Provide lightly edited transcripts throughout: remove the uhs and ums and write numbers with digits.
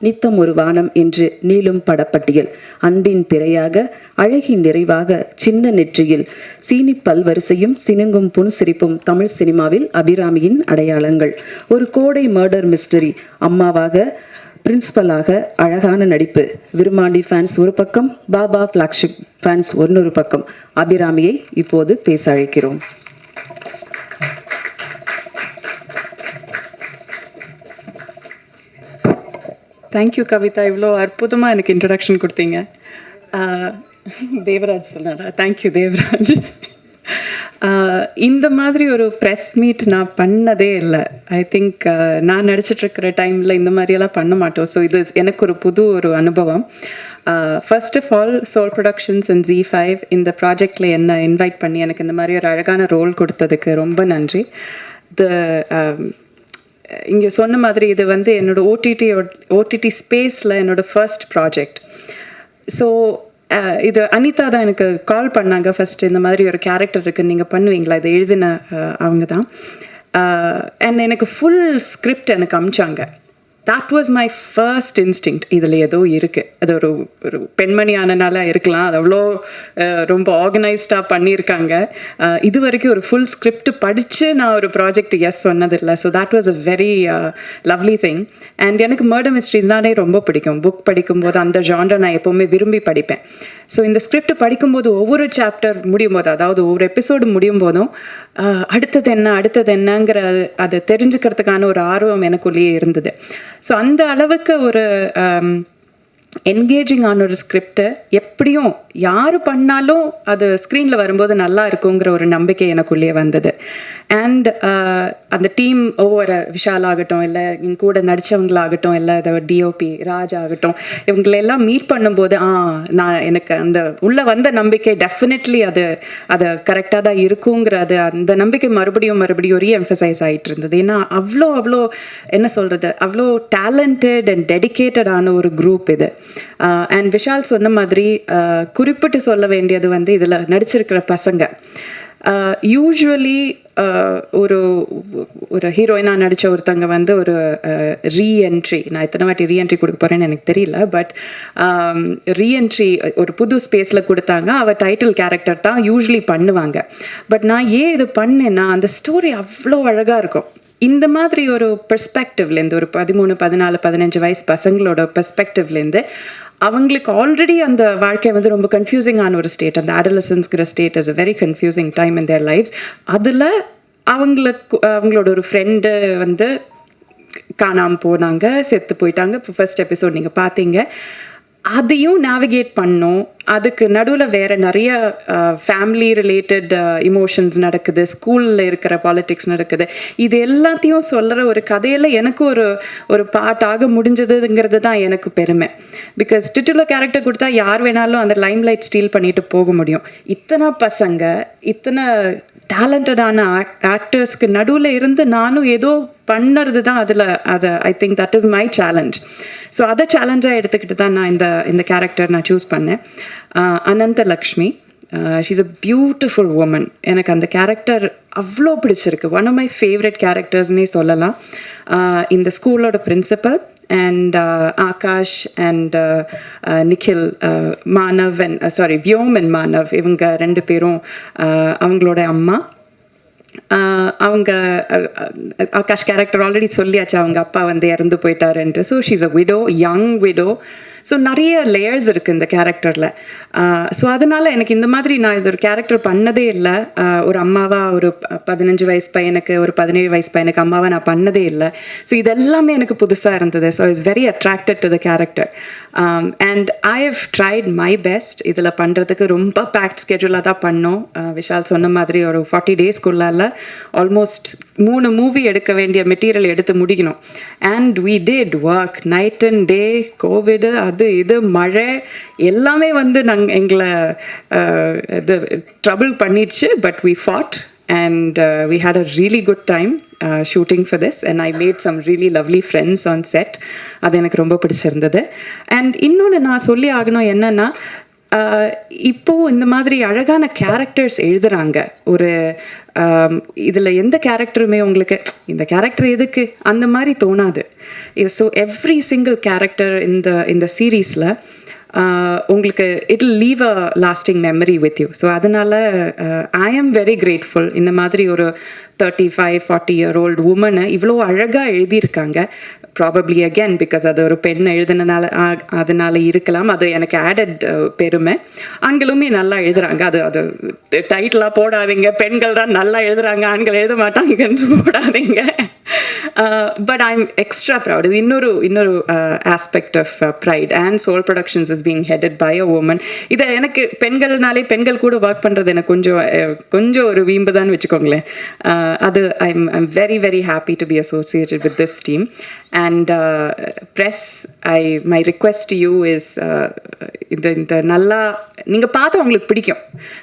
நித்தம் ஒரு வானம் என்று நீளும் படப்பட்டியல், அன்பின் பிறையாக அழகின் நிறைவாக சின்ன நெற்றியில் சீனி பல்வரிசையும் சினுங்கும் புன்சிரிப்பும் தமிழ் சினிமாவில் அபிராமியின் அடையாளங்கள். ஒரு கோடை மர்டர் மிஸ்டரி, அம்மாவாக பிரின்சிபலாக அழகான நடிப்பு. விருமாண்டி ஃபேன்ஸ் ஒரு பக்கம், பாபா ஃபிளாக்ஷிப் ஃபேன்ஸ் இன்னொரு பக்கம். அபிராமியை இப்போது பேச அழைக்கிறோம். தேங்க்யூ கவிதா, இவ்வளோ அற்புதமாக எனக்கு இன்ட்ரடக்ஷன் கொடுத்தீங்க. தேவராஜ் சொன்னாரா? தேங்க்யூ தேவராஜ். இந்த மாதிரி ஒரு ப்ரெஸ் மீட் நான் பண்ணதே இல்லை. ஐ திங்க் நான் நடிச்சிட்ருக்கிற டைமில் இந்த மாதிரியெல்லாம் பண்ண மாட்டோம். ஸோ இது எனக்கு ஒரு புது அனுபவம். First of all, Soul Productions and Z5 இந்த ப்ராஜெக்டில் என்ன இன்வைட் பண்ணி எனக்கு இந்த மாதிரி ஒரு அழகான ரோல் கொடுத்ததுக்கு ரொம்ப நன்றி. இங்கே சொன்ன மாதிரி இது என்னோடய ஓடிடி ஸ்பேஸில் என்னோடய ஃபர்ஸ்ட் ப்ராஜெக்ட். ஸோ இது அனிதா தான் எனக்கு கால் பண்ணாங்க ஃபஸ்ட்டு, இந்த மாதிரி ஒரு கேரக்டர் இருக்குன்னு நீங்கள் பண்ணுவீங்களா, இதை எழுதின அவங்க தான். அண்ட் எனக்கு ஃபுல் ஸ்கிரிப்ட் எனக்கு அமிச்சாங்க. that was my first instinct. இதில் ஏதோ இருக்குது, அது ஒரு பெண்மணி ஆனனால இருக்கலாம், அது அவ்வளோ ரொம்ப ஆர்கனைஸ்டாக பண்ணியிருக்காங்க. இது வரைக்கும் ஒரு ஃபுல் ஸ்கிரிப்ட் படித்து நான் ஒரு ப்ராஜெக்ட் எஸ் சொன்னதில்லை. So that was a very lovely thing. And எனக்கு மர்டர் மிஸ்ட்ரிஸ்னாலே ரொம்ப பிடிக்கும். புக் படிக்கும்போது அந்த ஜான்ரை நான் எப்போவுமே விரும்பி படிப்பேன். ஸோ இந்த ஸ்கிரிப்ட் படிக்கும்போது ஒவ்வொரு சாப்டர் முடியும் போது, அதாவது ஒவ்வொரு எபிசோடு முடியும் போதும் அடுத்தது என்னங்கிற அதை தெரிஞ்சுக்கிறதுக்கான ஒரு ஆர்வம் எனக்குள்ளேயே இருந்தது. ஸோ அந்த அளவுக்கு ஒரு என்கேஜிங்கான ஒரு ஸ்கிரிப்டை எப்படியும் யார் பண்ணாலும் அது ஸ்க்ரீனில் வரும்போது நல்லா இருக்குங்கிற ஒரு நம்பிக்கை எனக்குள்ளேயே வந்தது. அண்ட் அந்த டீம் ஒவ்வொரு விஷால் ஆகட்டும், இல்லை என் கூட நடித்தவங்களாகட்டும், இல்லை அதை டிஓபி ராஜ் ஆகட்டும், இவங்களெல்லாம் மீட் பண்ணும்போது எனக்கு அந்த உள்ளே வந்த நம்பிக்கை டெஃபினெட்லி அது கரெக்டாக தான் இருக்குங்கிறது, அந்த நம்பிக்கை மறுபடியும் ரீஎம்ஃபசைஸ் ஆகிட்டு இருந்தது. ஏன்னா அவ்வளோ என்ன சொல்கிறது, அவ்வளோ டேலண்டட் அண்ட் டெடிக்கேட்டடான ஒரு குரூப் இது. அண்ட் விஷால் சொன்ன மாதிரி குறிப்பிட்டு சொல்ல வேண்டியது இதில் நடிச்சிருக்கிற பசங்க யூஸ்வலி ஒரு ஹீரோயினாக நடித்த ஒருத்தவங்க ஒரு ரீஎன்ட்ரி, நான் எத்தனை வாட்டி ரீஎன்ட்ரி கொடுக்க போகிறேன்னு எனக்கு தெரியல, பட் ரீஎன்ட்ரி ஒரு புது ஸ்பேஸில் கொடுத்தாங்க. அவள் டைட்டில் கேரக்டர் தான் யூஸ்வலி பண்ணுவாங்க. பட் நான் ஏன் இது பண்ணேன்னா, அந்த ஸ்டோரி அவ்வளோ அழகாக இருக்கும். இந்த மாதிரி ஒரு பெர்ஸ்பெக்டிவ்லேருந்து, ஒரு 13, 14, 15 வயசு பசங்களோட பெர்ஸ்பெக்டிவ்லேருந்து அவங்களுக்கு ஆல்ரெடி அந்த வாழ்க்கை ரொம்ப கன்ஃபியூசிங்கான ஒரு ஸ்டேட். அந்த அடலசன்ஸ்கிற state is a very confusing time in their lifes. அதில் அவங்களோட ஒரு ஃப்ரெண்டு காணாமல் போனாங்க, செத்து போயிட்டாங்க. இப்போ ஃபர்ஸ்ட் எபிசோட் நீங்கள் பார்த்தீங்க. அதையும் நேவிகேட் பண்ணோம். அதுக்கு நடுவில் வேறு நிறைய ஃபேமிலி ரிலேட்டட் இமோஷன்ஸ் நடக்குது, ஸ்கூலில் இருக்கிற பாலிட்டிக்ஸ் நடக்குது. இது எல்லாத்தையும் சொல்கிற ஒரு கதையில் எனக்கு ஒரு பார்ட்டாக முடிஞ்சதுங்கிறது தான் எனக்கு பெருமை. பிகாஸ் டிட்டுலர் கேரக்டர் கொடுத்தா யார் வேணாலும் அந்த லைம் லைட் ஸ்டீல் பண்ணிட்டு போக முடியும். இத்தனை பசங்க, இத்தனை டேலண்டடான ஆக்டர்ஸ்க்கு நடுவில் இருந்து நானும் ஏதோ பண்ணுறது தான் I think that is my challenge. So அதை சேலஞ்சாக எடுத்துக்கிட்டு தான் நான் இந்த கேரக்டர் நான் சூஸ் பண்ணேன். Ananthalakshmi, she's a beautiful woman. எனக்கு அந்த கேரக்டர் அவ்வளோ பிடிச்சிருக்கு. ஒன் ஆஃப் மை ஃபேவரட் கேரக்டர்ஸ்னே சொல்லலாம். இந்த ஸ்கூலோட principal and Akash and Nikhil, Manav and Vyom and Manav, இவங்க 2 பேரும் அவங்களோட அம்மா. அவங்க ஆகாஷ் கேரக்டர் ஆல்ரெடி சொல்லியாச்சு, அவங்க அப்பா இறந்து போயிட்டாருன்ட்டு. So she's a widow, young widow. So நிறைய லேயர்ஸ் இருக்குது இந்த கேரக்டரில். ஸோ அதனால் எனக்கு இந்த மாதிரி நான் இது ஒரு கேரக்டர் பண்ணதே இல்லை. ஒரு அம்மாவாக ஒரு 15 வயசு பையனுக்கு, ஒரு 17 வயசு பையனுக்கு அம்மாவாக நான் பண்ணதே இல்லை. ஸோ இதெல்லாமே எனக்கு புதுசாக இருந்தது. So it's very attracted to the character. And I have tried my best. இதில் பண்ணுறதுக்கு ரொம்ப பேக்ட் ஸ்கெட்யூலாக தான் பண்ணோம். விஷால் சொன்ன மாதிரி ஒரு 40 டேஸ்க்குள்ளால் ஆல்மோஸ்ட் 3 மூவி எடுக்க வேண்டிய மெட்டீரியல் எடுத்து முடிக்கணும். And we did work night and day. Covid, அது இது மழை எல்லாமே எங்களை இது ட்ரபிள் பண்ணிடுச்சு. But we fought and we had a really good time shooting for this, and I made some really lovely friends on set. அது எனக்கு ரொம்ப பிடிச்சிருந்தது. அண்ட் இன்னொன்று நான் சொல்லி ஆகணும் என்னன்னா, இப்போது இந்த மாதிரி அழகான கேரக்டர்ஸ் எழுதுகிறாங்க. ஒரு இதில் எந்த கேரக்டருமே உங்களுக்கு இந்த கேரக்டர் எதுக்கு அந்த மாதிரி தோணாது. ஸோ எவ்ரி சிங்கிள் கேரக்டர் இந்த சீரீஸில் உங்களுக்கு it will leave a lasting memory with you. So அதனால் ஐ ஆம் வெரி கிரேட்ஃபுல். இந்த மாதிரி ஒரு 35-40-year-old உமனை இவ்வளோ அழகாக எழுதியிருக்காங்க. ப்ராபப்ளி அகேன் பிகாஸ் அது ஒரு பெண் எழுதுனனால அதனால இருக்கலாம், அது எனக்கு ஆடட் பெருமை. ஆண்களுமே நல்லா எழுதுறாங்க, அது டைட்டிலாக போடாதீங்க, பெண்கள் தான் நல்லா எழுதுறாங்க ஆண்கள் எழுத மாட்டாங்கன்னு போடாதீங்க. But I am extra proud. இது இன்னொரு aspect of pride. And Soul Productions is being headed by a woman. இதை எனக்கு பெண்கள்னாலே பெண்கள் கூட ஒர்க் பண்ணுறது எனக்கு கொஞ்சம் ஒரு வீம்பு தான் வச்சுக்கோங்களேன். அது I'm very very happy to be associated with this team. And press, my request to you is இந்த நல்லா நீங்கள் பார்த்து உங்களுக்கு பிடிக்கும்,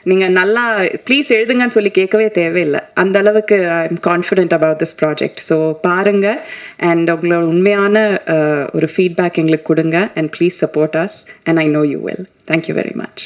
நீங்கள் நல்லா ப்ளீஸ் எழுதுங்கன்னு சொல்லி கேட்கவே தேவையில்லை. அந்த அளவுக்கு I am confident about this project. So பாருங்கள் அண்ட் உங்களோட உண்மையான ஒரு ஃபீட்பேக் எங்களுக்கு கொடுங்க. And please support us and I know you will. Thank you very much.